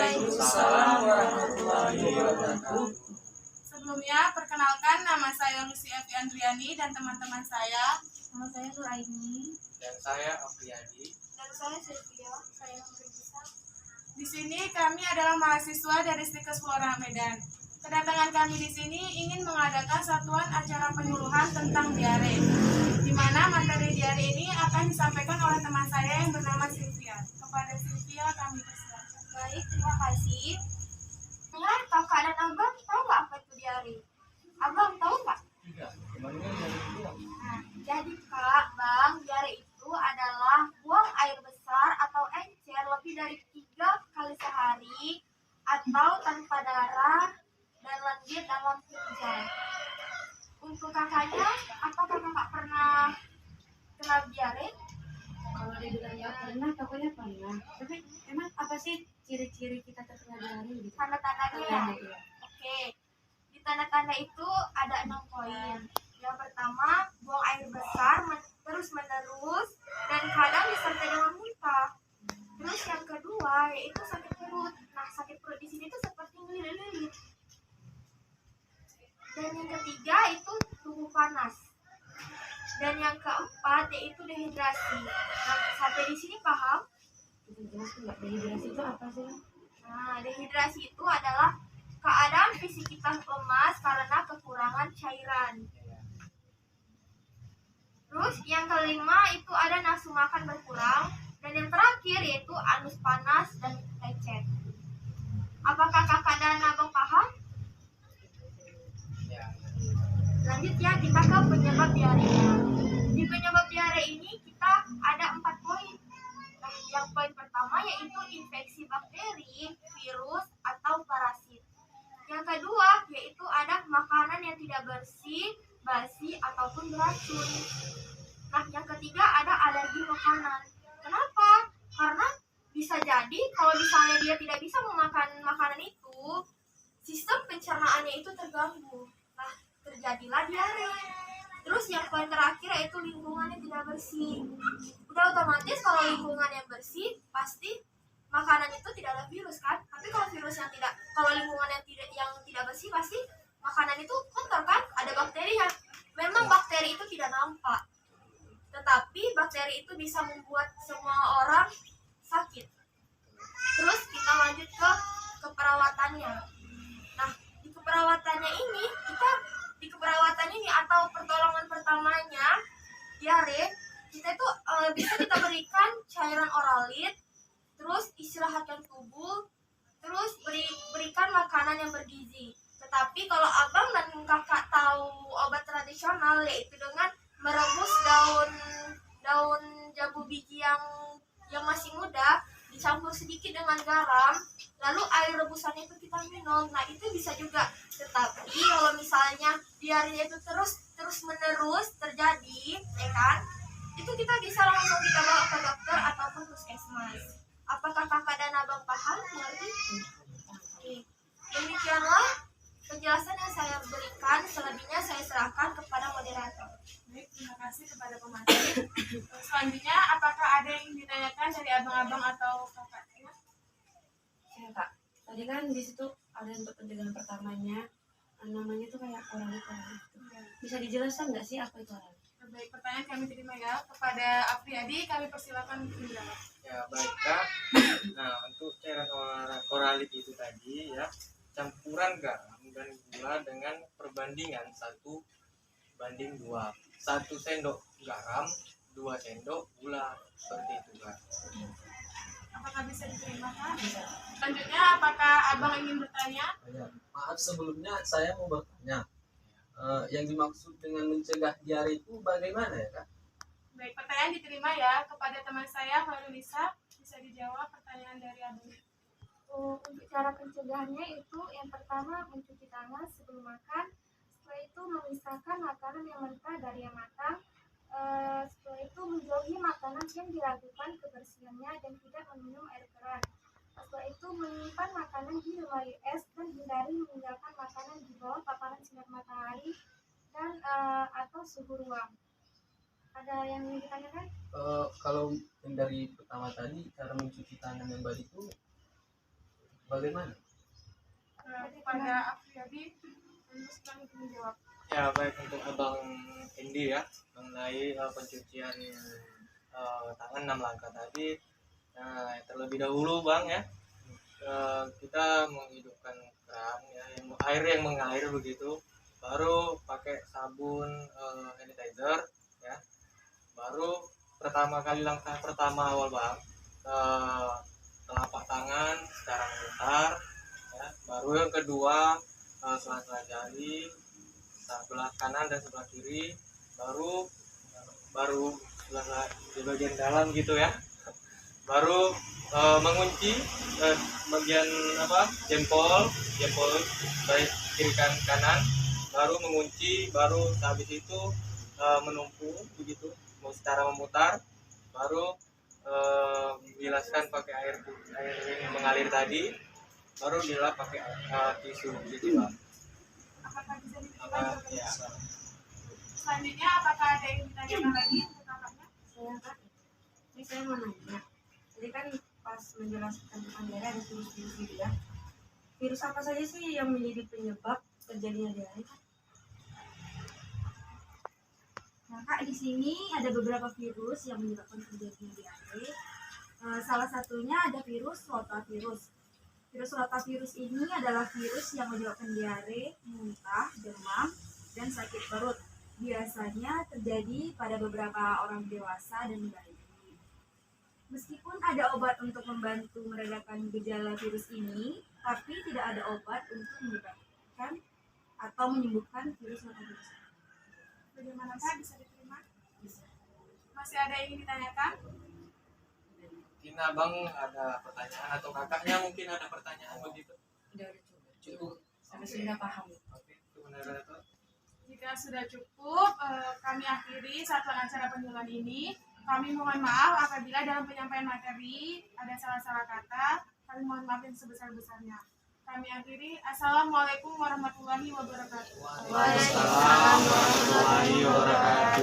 Waalaikumsalam warahmatullahi wabarakatuh. Sebelumnya, perkenalkan nama saya Lucy Evi Andriani dan teman-teman saya. Nama saya Nuraini. Dan saya Afriadi. Dan saya Sylvia. Saya Nurisa. Di sini kami adalah mahasiswa dari Stikes Flora Medan. Kedatangan kami di sini ingin mengadakan satuan acara penyuluhan tentang diare, di mana materi diare ini akan disampaikan oleh teman saya yang bernama Sylvia. Kepada Sylvia kami persilakan. Baik, terima kasih. Ya, kakak dan abang tahu nggak apa itu diare? Abang tahu nggak? Tidak. Kemarin dari itu. Nah, jadi kak, bang, diare itu adalah buang air besar atau encer lebih dari 3 kali sehari atau tanpa darah dan lendir dalam pinggang. Untuk kakaknya, apakah kakak pernah kena diare? Kalau dibilang ya pernah, pokoknya pernah. Tapi emang apa sih ciri-ciri kita terkena diare gitu? Tanda-tandanya ya? Tanda-tanda, iya. Oke, di tanda-tanda itu ada 6 poin. Yang pertama, buang air besar terus-menerus dan kadang disertai dengan muntah. Terus yang kedua yaitu sakit perut. Nah, sakit perut di sini tuh seperti ngelilit. Dan yang ketiga itu tubuh panas. Dan yang keempat yaitu dehidrasi. Nah, sampai di sini paham? Kita jelas nggak dehidrasi itu apa sih? Nah, dehidrasi itu adalah keadaan fisik kita lemas karena kekurangan cairan. Terus yang kelima itu ada nafsu makan berkurang. Dan yang terakhir yaitu anus panas dan lecet. Apakah kakak dan abang paham? Ya. Lanjut ya, kita ke penyebab diare. Di penyebab diare ini kita ada 4 poin. Nah, yang poin pertama yaitu infeksi bakteri, virus, atau parasit. Yang kedua yaitu ada makanan yang tidak bersih, basi, ataupun beracun. Nah, yang ketiga ada alergi makanan. Kenapa? Karena bisa jadi kalau misalnya dia tidak bisa memakan makanan itu, sistem pencernaannya itu terganggu. Nah, terjadilah diare. Terus yang poin terakhir yaitu lingkungan yang tidak bersih. Udah otomatis kalau lingkungan yang bersih, pasti makanan itu tidak ada virus kan? Tapi kalau virus yang tidak, kalau lingkungan yang tidak bersih, pasti makanan itu kotor kan? Ada bakteri ya. Memang bakteri itu tidak nampak, tetapi bakteri itu bisa membuat semua orang sakit. Terus kita lanjut ke keperawatannya. Nah, di keperawatannya ini atau pertolongan pertamanya diare, kita itu bisa kita berikan cairan oralit, terus istirahatkan tubuh, terus berikan makanan yang bergizi. Tetapi kalau abang dan kakak tahu obat tradisional yaitu dengan merebus daun jambu biji yang masih muda, dicampur sedikit dengan garam, lalu air rebusannya itu kita minum. Nah, itu bisa juga. Tetapi kalau misalnya diare itu terus menerus terjadi, ya kan? Itu kita bisa langsung kita bawa ke dokter ataupun puskesmas. Apakah kakak dan abang paham? Mengerti? Oke. Demikianlah penjelasan yang saya berikan. Selebihnya saya serahkan kepada moderator. Baik, terima kasih kepada pemateri. Selanjutnya, apakah ada yang ingin ditanyakan dari abang-abang atau kakaknya? Ya kak, tadi kan di situ ada untuk pencegahan pertamanya, namanya tuh kayak oralit. Bisa dijelaskan nggak sih apa itu oralit? Baik, pertanyaan kami terima ya. Kepada Afriadi, kami persilakan menjawab. Ya, baik Kak. Nah, untuk cairan oralit itu tadi ya, campuran garam dan gula dengan perbandingan 1:2. 1 sendok garam, 2 sendok gula, seperti itu Kak. Apakah bisa diterima, Kak? Selanjutnya, apakah abang ingin bertanya? Ya, maaf sebelumnya saya mau bertanya. Yang dimaksud dengan mencegah diare itu bagaimana ya Kak? Baik, pertanyaan diterima ya. Kepada teman saya, Farulisa, bisa dijawab pertanyaan dari abang. Untuk cara pencegahannya itu yang pertama mencuci tangan sebelum makan. Setelah itu memisahkan makanan yang mentah dari yang matang. Setelah itu menjauhi makanan yang diragukan kebersihannya dan tidak meminum air keran. Setelah itu menyimpan makanan di lemari es dan hindari meninggalkan makanan di bawah paparan sinar matahari dan atau suhu ruang. Ada yang ingin ditanyakan? Kalau yang dari pertama tadi cara mencuci tangan yang baik itu bagaimana? Kepada Afriyadi, silakan untuk menjawab. Ya baik, untuk Abang Indi ya mengenai pencucian tangan 6 langkah tadi. Nah, terlebih dahulu Bang ya, kita menghidupkan keran ya, air yang mengalir begitu, baru pakai sabun sanitizer ya, baru pertama kali langkah pertama awal Bang, telapak tangan secara memutar ya, baru yang kedua sela-sela jari sebelah kanan dan sebelah kiri, baru sebelah di bagian dalam gitu ya, baru mengunci bagian jempol baik kiri kanan, baru mengunci, baru habis itu menumpu begitu secara memutar, baru bilaskan pakai air yang mengalir tadi, baru dilap pakai tisu gitu Pak. Apakah bisa Apa dilanjutkan? ya? Selanjutnya, apakah ada yang ditanyakan lagi untuk kakaknya? Saya Kak, ini saya mau nanya. Jadi kan pas menjelaskan tentang diare ada virus-virus gitu ya. Virus apa saja sih yang menjadi penyebab terjadinya diare? Nah, Kak, di sini ada beberapa virus yang menyebabkan terjadinya diare. Salah satunya ada virus rotavirus. Virus rotavirus ini adalah virus yang menyebabkan diare, muntah, demam, dan sakit perut. Biasanya terjadi pada beberapa orang dewasa dan bayi. Meskipun ada obat untuk membantu meredakan gejala virus ini, tapi tidak ada obat untuk menyebabkan atau menyembuhkan virus rotavirus. Bagaimana Kak, bisa diterima? Masih ada yang ingin ditanyakan? Mungkin Abang ada pertanyaan atau kakaknya mungkin ada pertanyaan begitu. Udah cukup. Sampai sudah paham. Oke, itu moderator. Jika sudah cukup, kami akhiri satuan acara penyuluhan ini. Kami mohon maaf apabila dalam penyampaian materi ada salah-salah kata. Kami mohon maaf yang sebesar-besarnya. Kami akhiri. Assalamualaikum warahmatullahi wabarakatuh. Waalaikumsalam warahmatullahi wabarakatuh.